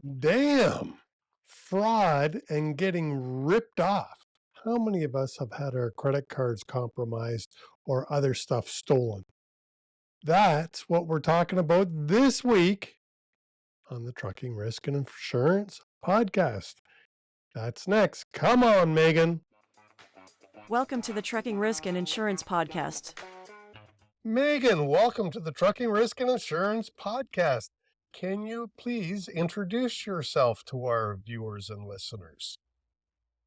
Damn. Fraud and getting ripped off. How many of us have had our credit cards compromised or other stuff stolen? That's what we're talking about this week on the Trucking Risk and Insurance Podcast. That's next. Come on, Meghann. Welcome to the Trucking Risk and Insurance Podcast. Meghann, welcome to the Trucking Risk and Insurance Podcast. Can you please introduce yourself to our viewers and listeners?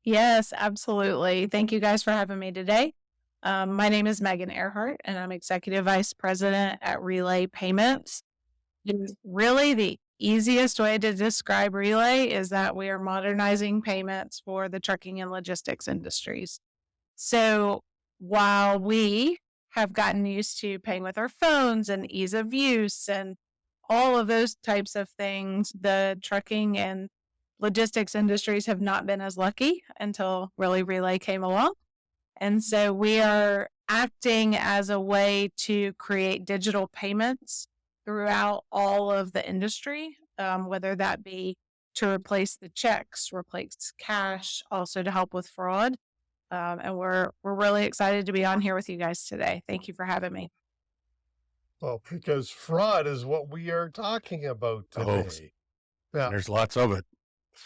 Yes, absolutely. Thank you guys for having me today. My name is Meghann Erhart, and I'm Executive Vice President at Relay Payments. Really, the easiest way to describe Relay is that we are modernizing payments for the trucking and logistics industries. So while we have gotten used to paying with our phones and ease of use and all of those types of things, the trucking and logistics industries have not been as lucky until really Relay came along. And so we are acting as a way to create digital payments throughout all of the industry, whether that be to replace the checks, replace cash, also to help with fraud. And we're really excited to be on here with you guys today. Thank you for having me. Well, because fraud is what we are talking about today. Now, There's lots of it.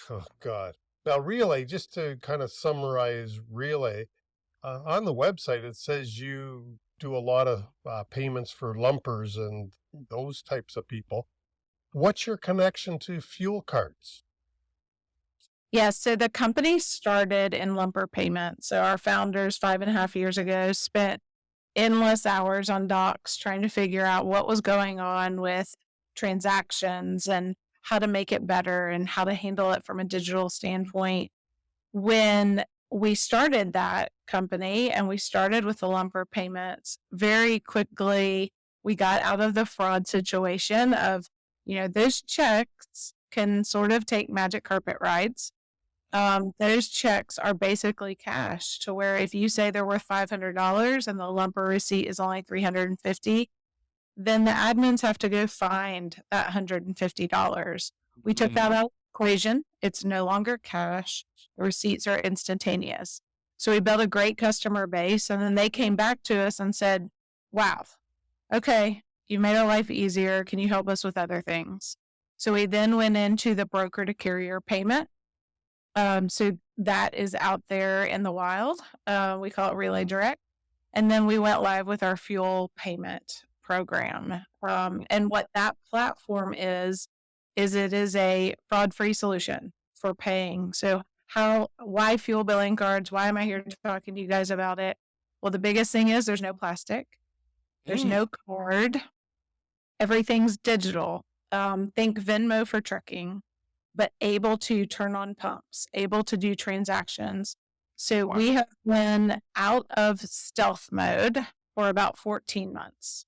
oh, God. Now, Relay, just to kind of summarize Relay, on the website, it says you do a lot of payments for lumpers and those types of people. What's your connection to fuel cards? Yeah, so the company started in lumper payments. So our founders 5.5 years ago spent endless hours on docks trying to figure out what was going on with transactions and how to make it better and how to handle it from a digital standpoint. When we started that company and we started with the lumper payments, very quickly we got out of the fraud situation of, those checks can sort of take magic carpet rides. Those checks are basically cash, to where if you say they're worth $500 and the lumper receipt is only $350, then the admins have to go find that $150. We took that out of the equation. It's no longer cash. The receipts are instantaneous. So we built a great customer base, and then they came back to us and said, wow, okay, you made our life easier. Can you help us with other things? So we then went into the broker to carrier payment. So that is out there in the wild. We call it Relay Direct. And then we went live with our fuel payment program. And what that platform is it is a fraud-free solution for paying. So why fuel billing cards? Why am I here talking to you guys about it? Well, the biggest thing is there's no plastic. There's no card. Everything's digital. Think Venmo for trucking, but able to turn on pumps, able to do transactions. So we have been out of stealth mode for about 14 months.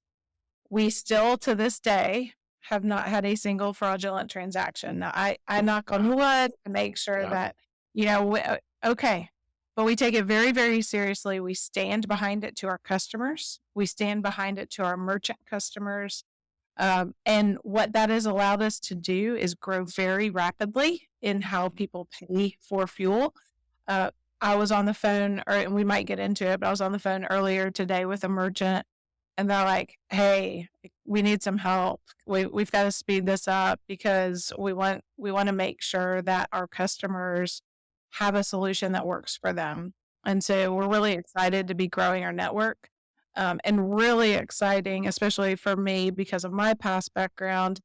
We still, to this day, have not had a single fraudulent transaction. Now, I knock on wood to make sure that, okay. But we take it very, very seriously. We stand behind it to our customers. We stand behind it to our merchant customers. And what that has allowed us to do is grow very rapidly in how people pay for fuel. I was on the phone, and we might get into it, but I was on the phone earlier today with a merchant, and they're like, hey, we need some help. We've got to speed this up because we want to make sure that our customers have a solution that works for them. And so we're really excited to be growing our network. And really exciting, especially for me, because of my past background,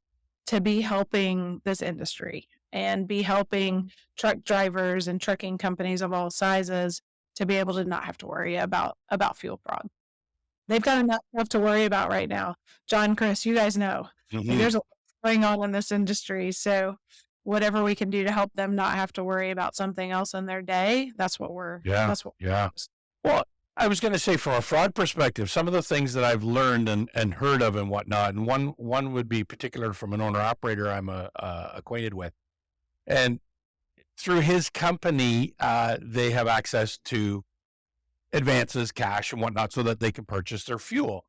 to be helping this industry and be helping truck drivers and trucking companies of all sizes to be able to not have to worry about fuel fraud. They've got enough stuff to worry about right now. John, Chris, you guys know there's a lot going on in this industry. So whatever we can do to help them not have to worry about something else in their day, that's what we're. Well, I was going to say, from a fraud perspective, some of the things that I've learned and heard of and whatnot, and one would be particular from an owner-operator I'm acquainted with. And through his company, they have access to advances, cash, and whatnot, so that they can purchase their fuel.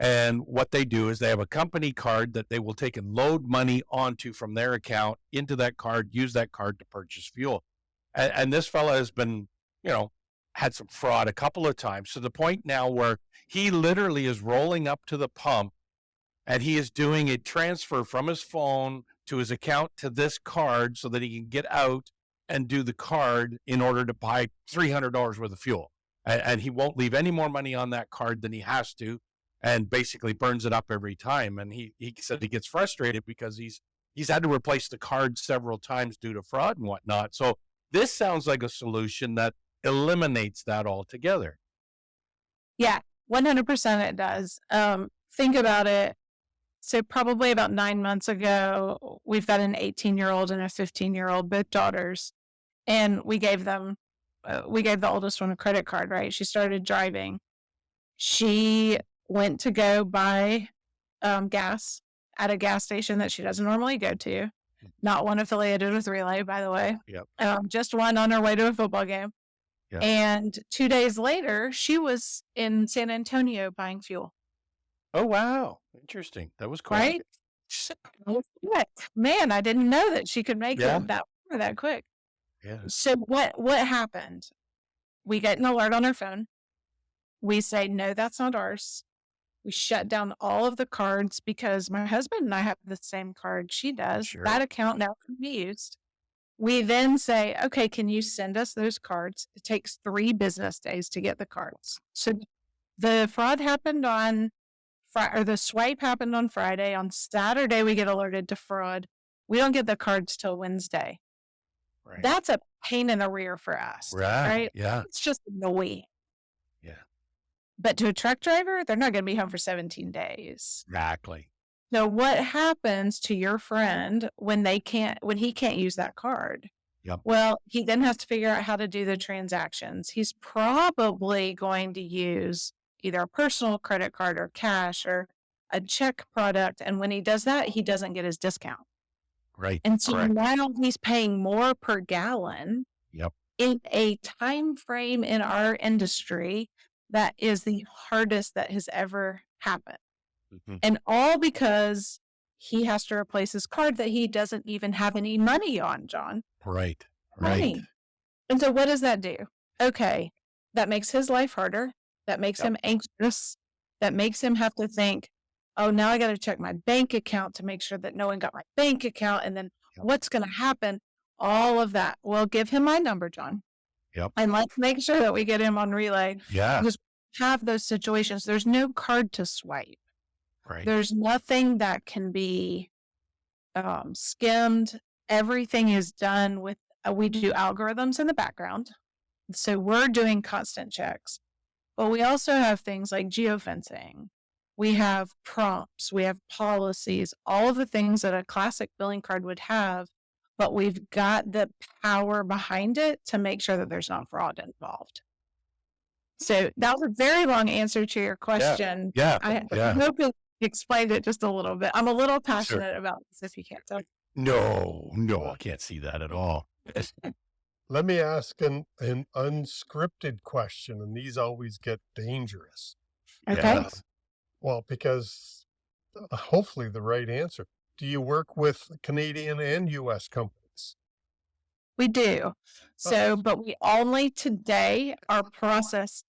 And what they do is they have a company card that they will take and load money onto from their account into that card, use that card to purchase fuel. And this fella has been, had some fraud a couple of times to the point now where he literally is rolling up to the pump and he is doing a transfer from his phone to his account to this card so that he can get out and do the card in order to buy $300 worth of fuel. And he won't leave any more money on that card than he has to, and basically burns it up every time. And he said he gets frustrated because he's had to replace the card several times due to fraud and whatnot. So this sounds like a solution that eliminates that altogether. Yeah, 100% it does. Think about it. So probably about 9 months ago, we've got an 18-year-old and a 15-year-old, both daughters, and we gave the oldest one a credit card, right? She started driving. She went to go buy gas at a gas station that she doesn't normally go to. Not one affiliated with Relay, by the way. Yep. Just one on her way to a football game. Yep. And 2 days later, she was in San Antonio buying fuel. Oh, wow. Interesting. That was quick. Right? Quick. Man, I didn't know that she could make Yeah. it that quick. Yeah. So what happened? We get an alert on her phone. We say, no, that's not ours. We shut down all of the cards because my husband and I have the same card she does. Sure. That account now can be used. We then say, okay, can you send us those cards? It takes 3 business days to get the cards. So the fraud happened on the swipe happened on Friday. On Saturday, we get alerted to fraud. We don't get the cards till Wednesday. Right. That's a pain in the rear for us. Right? Yeah. It's just annoying. Yeah. But to a truck driver, they're not going to be home for 17 days. Exactly. So what happens to your friend when he can't use that card? Yep. Well, he then has to figure out how to do the transactions. He's probably going to use either a personal credit card or cash or a check product. And when he does that, he doesn't get his discount. Right. And so Correct. now he's paying more per gallon. Yep. In a time frame in our industry that is the hardest that has ever happened. Mm-hmm. And all because he has to replace his card that he doesn't even have any money on, John. Right. Money. Right. And so what does that do? Okay, that makes his life harder. That makes Yep. him anxious. That makes him have to think, oh, now I got to check my bank account to make sure that no one got my bank account. And then Yep. what's going to happen? All of that. Well, give him my number, John. Yep. And let's make sure that we get him on Relay. Yeah. Because we have those situations. There's no card to swipe. Right. There's nothing that can be skimmed. Everything is done with, we do algorithms in the background. So we're doing constant checks. But we also have things like geo-fencing. We have prompts. We have policies, all of the things that a classic billing card would have. But we've got the power behind it to make sure that there's not fraud involved. So that was a very long answer to your question. Yeah. I hope it explained it just a little bit. I'm a little passionate about this, if you can't tell. No, I can't see that at all. Let me ask an unscripted question, and these always get dangerous. Okay. Yeah. Well, because hopefully the right answer. Do you work with Canadian and U.S. companies? We do. So, but we only today are processed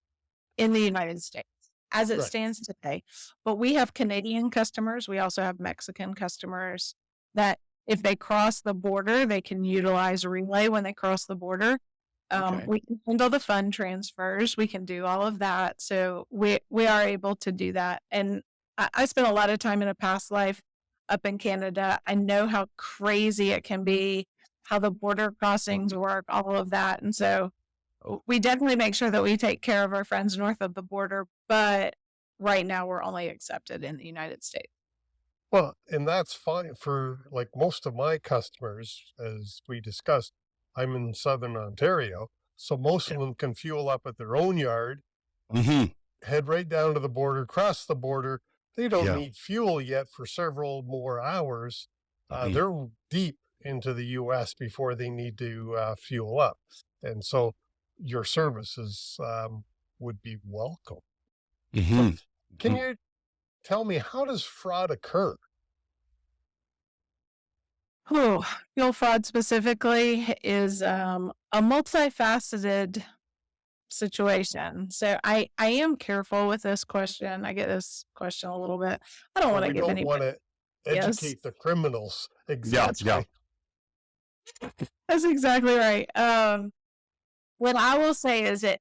in the United States as it Right. stands today. But we have Canadian customers. We also have Mexican customers that if they cross the border, they can utilize Relay when they cross the border. Okay. We can handle the fund transfers. We can do all of that. So we are able to do that. And I spent a lot of time in a past life up in Canada. I know how crazy it can be, how the border crossings work, all of that. And so we definitely make sure that we take care of our friends north of the border. But right now we're only accepted in the United States. Well, and that's fine for like most of my customers, as we discussed. I'm in Southern Ontario, so most of them can fuel up at their own yard, Mm-hmm. head right down to the border, cross the border. They don't Yeah. need fuel yet for several more hours. They're deep into the U.S. before they need to fuel up. And so your services would be welcome. Mm-hmm. Can you tell me, how does fraud occur? Fuel fraud specifically is a multifaceted situation. So I am careful with this question. I get this question a little bit. I don't So want to we give don't want anybody. to Yes, educate the criminals. Yeah, Exactly. that's exactly right. What I will say is it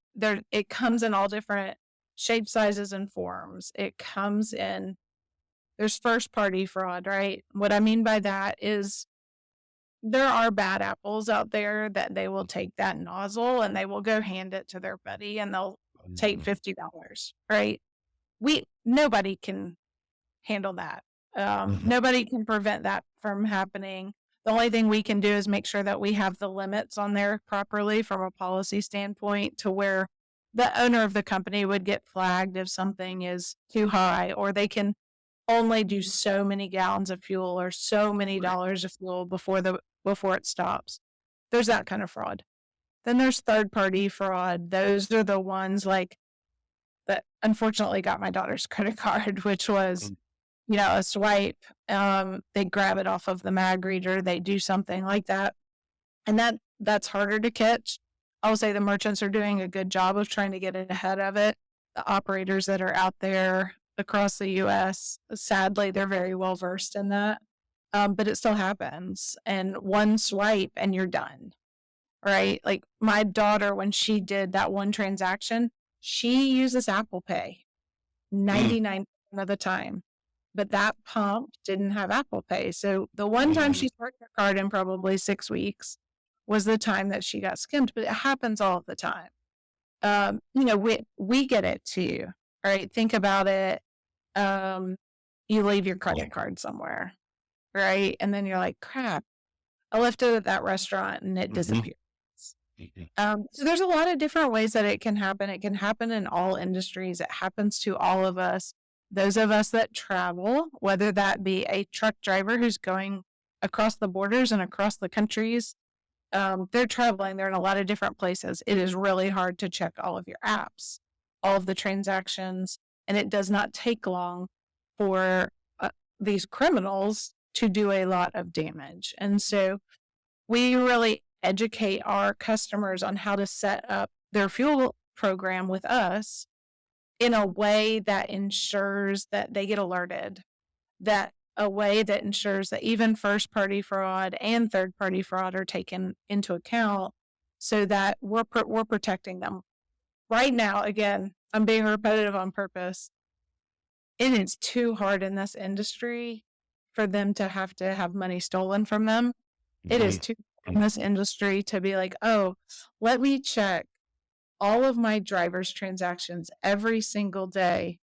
comes in all different shapes, sizes, and forms. It comes in there's first party fraud, right? What I mean by that is there are bad apples out there that they will take that nozzle and they will go hand it to their buddy and they'll take $50, right? Nobody can handle that. Nobody can prevent that from happening. The only thing we can do is make sure that we have the limits on there properly from a policy standpoint to where the owner of the company would get flagged if something is too high, or they can only do so many gallons of fuel or so many dollars of fuel before it stops. There's that kind of fraud. Then there's third party fraud. Those are the ones like that unfortunately got my daughter's credit card, which was, a swipe. They grab it off of the mag reader. They do something like that. And that's harder to catch. I'll say the merchants are doing a good job of trying to get ahead of it. The operators that are out there across the US, sadly, they're very well versed in that. But it still happens. And one swipe and you're done. Right? Like my daughter, when she did that one transaction, she uses Apple Pay 99% of the time. But that pump didn't have Apple Pay. So the one time she swiped her card in probably 6 weeks was the time that she got skimmed. But it happens all the time. We get it too. Right? Think about it. You leave your credit card somewhere, right? And then you're like, crap, I left it at that restaurant and it disappeared. So there's a lot of different ways that it can happen. It can happen in all industries. It happens to all of us. Those of us that travel, whether that be a truck driver who's going across the borders and across the countries, they're traveling. They're in a lot of different places. It is really hard to check all of your apps, all of the transactions, and it does not take long for these criminals to do a lot of damage. And so we really educate our customers on how to set up their fuel program with us in a way that ensures that they get alerted, that a way that ensures that even first party fraud and third party fraud are taken into account so that we're protecting them. Right now, again, I'm being repetitive on purpose. It is too hard in this industry for them to have money stolen from them. It is too hard in this industry to be like, oh, let me check all of my driver's transactions every single day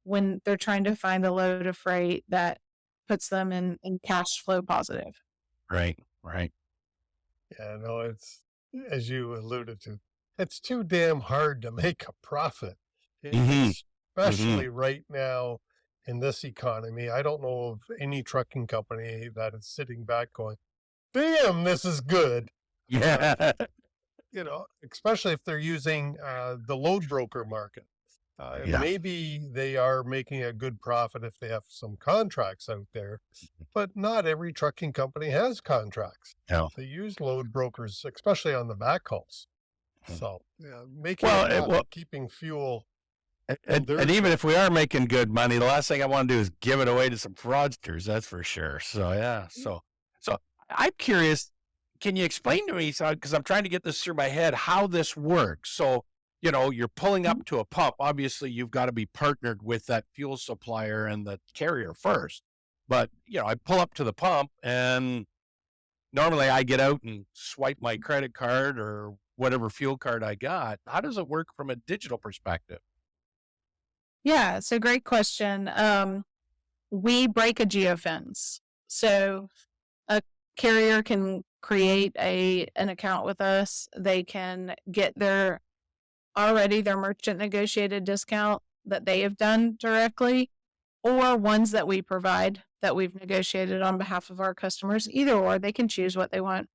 when they're trying to find a load of freight that puts them in cash flow positive. Right. Yeah, no, it's, as you alluded to, it's too damn hard to make a profit, especially right now in this economy. I don't know of any trucking company that is sitting back going, damn, this is good. Yeah. Especially if they're using the load broker market. Maybe they are making a good profit if they have some contracts out there, but not every trucking company has contracts. No. They use load brokers, especially on the backhauls. So, making keeping fuel. And even if we are making good money, the last thing I want to do is give it away to some fraudsters. That's for sure. So, yeah. So I'm curious. Can you explain to me, because I'm trying to get this through my head, how this works? So, you're pulling up to a pump. Obviously, you've got to be partnered with that fuel supplier and the carrier first. But, I pull up to the pump and normally I get out and swipe my credit card or whatever fuel card I got. How does it work from a digital perspective? Yeah, it's a great question. We break a geofence. So a carrier can create an account with us. They can get their merchant negotiated discount that they have done directly, or ones that we provide that we've negotiated on behalf of our customers. Either or, they can choose what they want.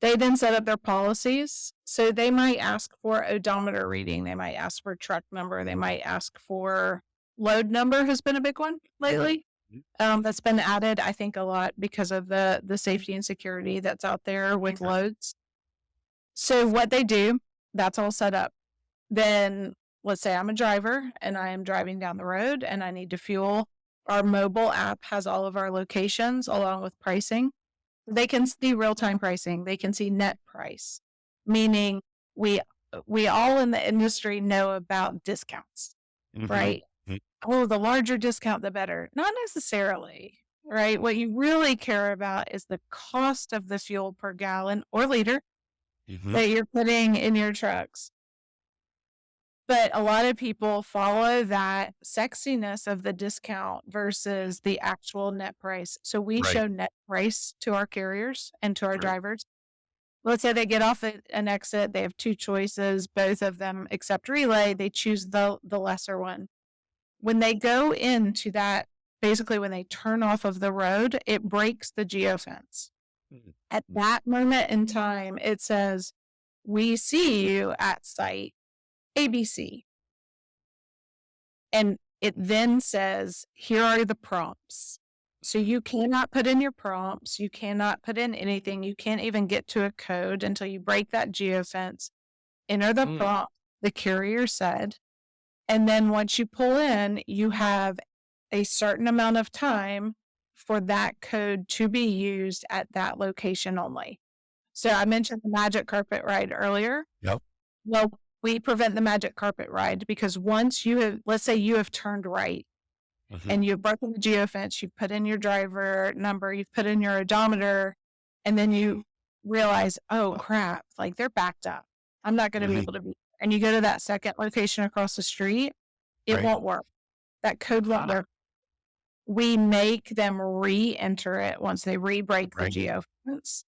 They then set up their policies. So they might ask for odometer reading. They might ask for truck number. They might ask for load number has been a big one lately. That's been added, I think, a lot because of the safety and security that's out there with loads. So what they do, that's all set up. Then let's say I'm a driver and I am driving down the road and I need to fuel. Our mobile app has all of our locations along with pricing. They can see real-time pricing. They can see net price, meaning we all in the industry know about discounts, right? Oh, the larger discount, the better. Not necessarily, right? What you really care about is the cost of the fuel per gallon or liter that you're putting in your trucks. But a lot of people follow that sexiness of the discount versus the actual net price. So we show net price to our carriers and to our drivers. Let's say they get off at an exit. They have two choices. Both of them accept relay. They choose the lesser one. When they go into that, basically when they turn off of the road, it breaks the geofence. At that moment in time, it says, we see you at site ABC. And it then says, here are the prompts. So you cannot put in your prompts. You cannot put in anything. You can't even get to a code until you break that geofence, enter the prompt the carrier said. And then once you pull in, you have a certain amount of time for that code to be used at that location only. So I mentioned the magic carpet ride earlier. Yep. Well, we prevent the magic carpet ride because once you have, let's say you have turned right and you've broken the geofence, you've put in your driver number, you've put in your odometer, and then you realize, oh crap, like they're backed up. I'm not going to be able to be. And you go to that second location across the street, it won't work. That code won't work. We make them re-enter it once they re-break the geofence.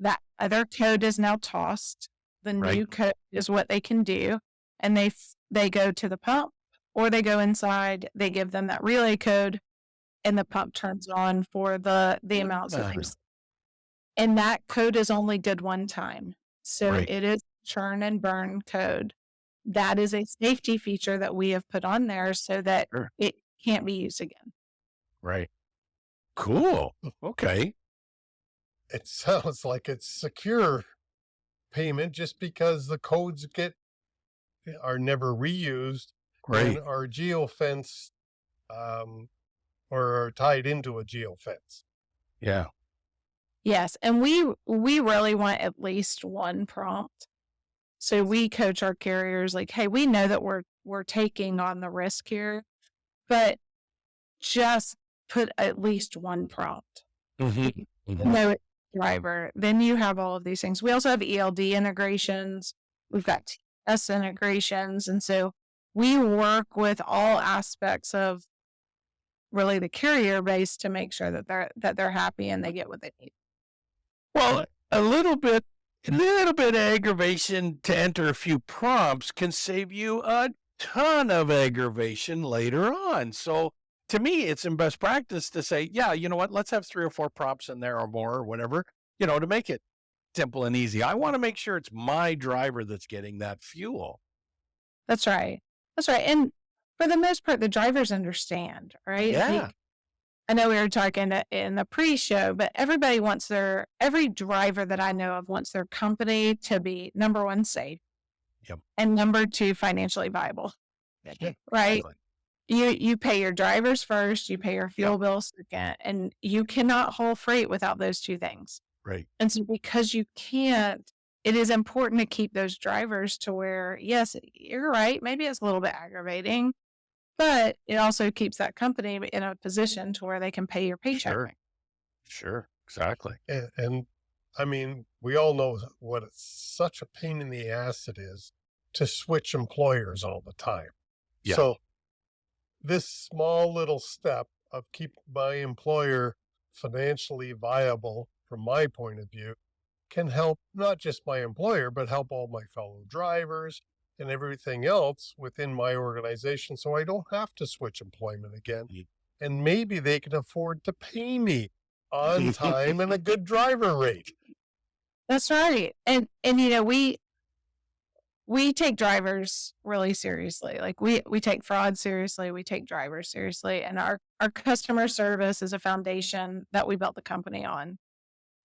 That other code is now tossed. The new code is what they can do. And they go to the pump or they go inside, they give them that relay code and the pump turns on for the amounts that they've. And that code is only good one time. So it is churn and burn code. That is a safety feature that we have put on there so that it can't be used again. Right. Cool. Okay. It sounds like it's secure payment just because the codes are never reused and are geofence or are tied into a geofence. Yeah. Yes. And we really want at least one prompt. So we coach our carriers like, hey, we know that we're taking on the risk here, but just put at least one prompt. No driver. Then you have all of these things. We also have ELD integrations. We've got TS integrations. And so we work with all aspects of really the carrier base to make sure that they're happy and they get what they need. Well, a little bit of aggravation to enter a few prompts can save you a ton of aggravation later on. So to me, it's in best practice to say, yeah, you know what, let's have 3 or 4 prompts in there or more or whatever, to make it simple and easy. I want to make sure it's my driver that's getting that fuel. That's right. And for the most part, the drivers understand, right? Yeah. I know we were talking in the pre-show, but every driver that I know of wants their company to be number 1, safe. Yep. And number 2, financially viable. Right? Exactly. You pay your drivers first, you pay your fuel bill second, and you cannot haul freight without those 2 things. Right. And so because you can't, it is important to keep those drivers to where, yes, you're right, maybe it's a little bit aggravating, but it also keeps that company in a position to where they can pay your paycheck. Sure. Exactly. And I mean, we all know such a pain in the ass it is to switch employers all the time. Yeah. So this small little step of keeping my employer financially viable, from my point of view, can help not just my employer, but help all my fellow drivers and everything else within my organization. So I don't have to switch employment again. And maybe they can afford to pay me on time and a good driver rate. That's right. And we take drivers really seriously. Like we take fraud seriously. We take drivers seriously. And our customer service is a foundation that we built the company on.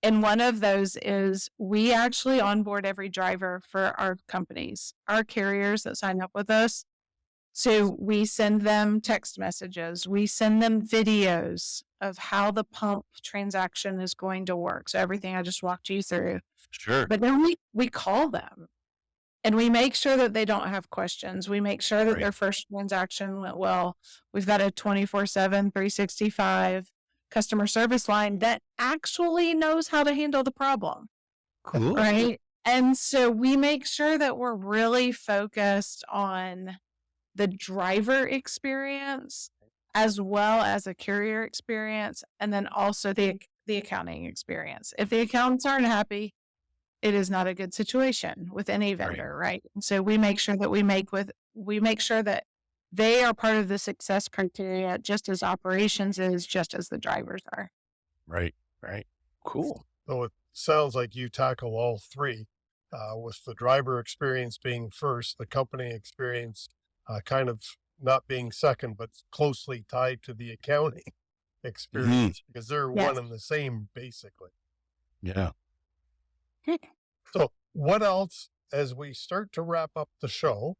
And one of those is we actually onboard every driver for our companies, our carriers that sign up with us. So we send them text messages. We send them videos of how the pump transaction is going to work. So everything I just walked you through. Sure. But then we call them and we make sure that they don't have questions. We make sure that Right. their first transaction went well. We've got a 24/7, 365 customer service line that actually knows how to handle the problem. Cool. Right. And so we make sure that we're really focused on the driver experience as well as a carrier experience, and then also the accounting experience. If the accountants aren't happy, it is not a good situation with any vendor, right? And so we make sure that we make sure that they are part of the success criteria, just as operations is, just as the drivers are. Right. Right. Cool. So it sounds like you tackle all three, with the driver experience being first, the company experience kind of not being second, but closely tied to the accounting experience because they're Yes. one and the same, basically. Yeah. So what else, as we start to wrap up the show,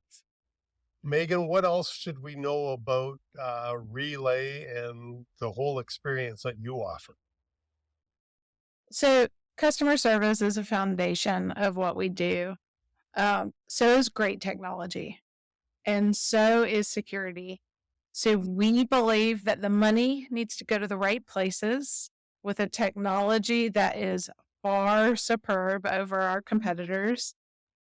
Meghann, what else should we know about Relay and the whole experience that you offer? So customer service is a foundation of what we do. So is great technology, and so is security. So we believe that the money needs to go to the right places with a technology that is far superb over our competitors,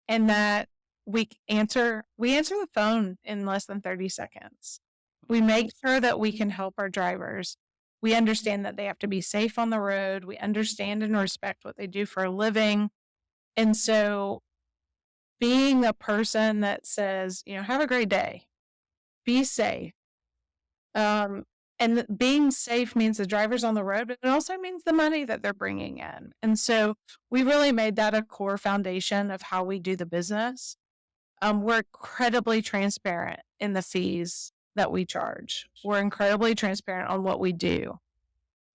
and that we answer the phone in less than 30 seconds. We make sure that we can help our drivers. We understand that they have to be safe on the road. We understand and respect what they do for a living. And so being a person that says, have a great day, be safe. And being safe means the drivers on the road, but it also means the money that they're bringing in. And so we really made that a core foundation of how we do the business. We're incredibly transparent in the fees that we charge. We're incredibly transparent on what we do.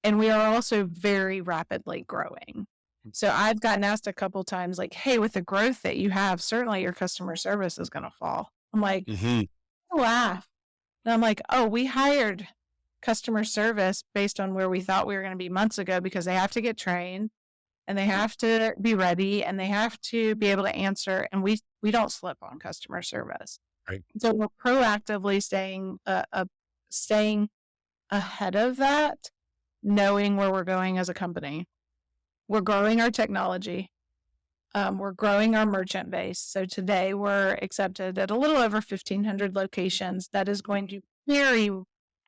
And we are also very rapidly growing. So I've gotten asked a couple times, like, hey, with the growth that you have, certainly your customer service is going to fall. I'm like, I laugh. And I'm like, oh, we hired customer service based on where we thought we were going to be months ago because they have to get trained and they have to be ready and they have to be able to answer. And we don't slip on customer service. Right. So we're proactively staying ahead of that, knowing where we're going as a company. We're growing our technology. We're growing our merchant base. So today we're accepted at a little over 1,500 locations. That is going to very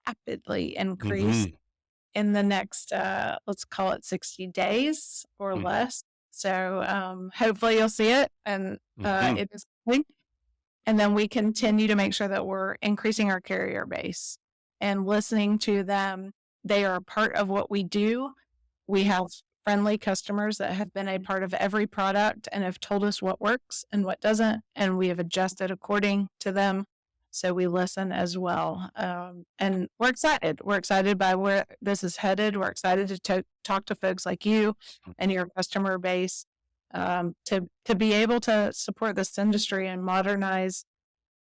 rapidly increase in the next, let's call it 60 days or less. So hopefully you'll see it, and it is coming. And then we continue to make sure that we're increasing our carrier base and listening to them. They are a part of what we do. We have friendly customers that have been a part of every product and have told us what works and what doesn't, and we have adjusted according to them. So we listen as well. And we're excited. We're excited by where this is headed. We're excited to talk to folks like you and your customer base to be able to support this industry and modernize.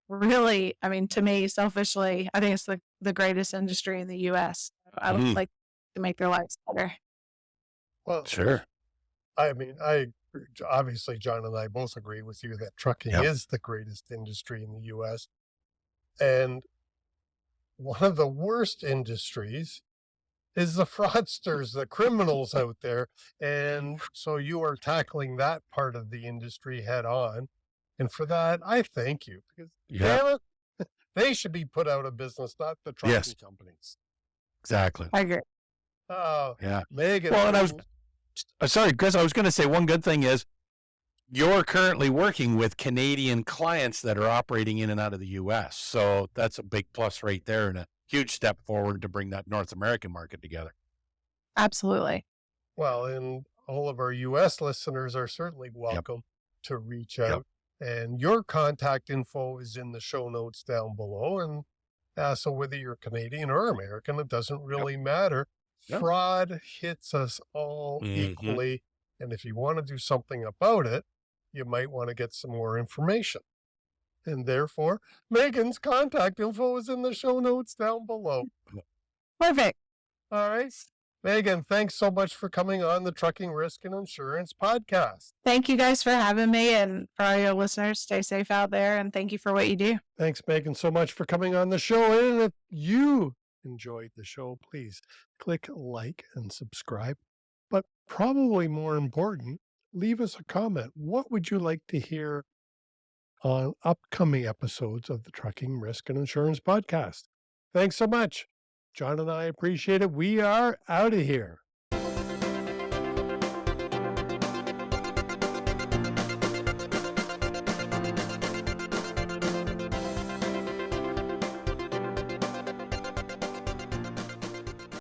Really, I mean, to me, selfishly, I think it's the greatest industry in the U.S. I would like to make their lives better. Well, Sure. I mean, obviously, John and I both agree with you that trucking is the greatest industry in the U.S. And one of the worst industries is the fraudsters, the criminals out there. And so you are tackling that part of the industry head on. And for that, I thank you, because damn it, they should be put out of business, not the trucking companies. Exactly. I agree. Oh, Yeah. Meghann. Well, and I was sorry, Chris, I was going to say one good thing is you're currently working with Canadian clients that are operating in and out of the U.S. So that's a big plus right there and a huge step forward to bring that North American market together. Absolutely. Well, and all of our U.S. listeners are certainly welcome to reach out And your contact info is in the show notes down below. And so whether you're Canadian or American, it doesn't really matter. Yep. Fraud hits us all equally. And if you want to do something about it, you might want to get some more information. And therefore, Meghann's contact info is in the show notes down below. Perfect. All right. Meghann, thanks so much for coming on the Trucking Risk and Insurance podcast. Thank you guys for having me, and for all your listeners, stay safe out there, and thank you for what you do. Thanks, Meghann, so much for coming on the show. And if you enjoyed the show, please click like and subscribe. But probably more important, leave us a comment. What would you like to hear on upcoming episodes of the Trucking Risk and Insurance podcast? Thanks so much. John and I appreciate it. We are out of here.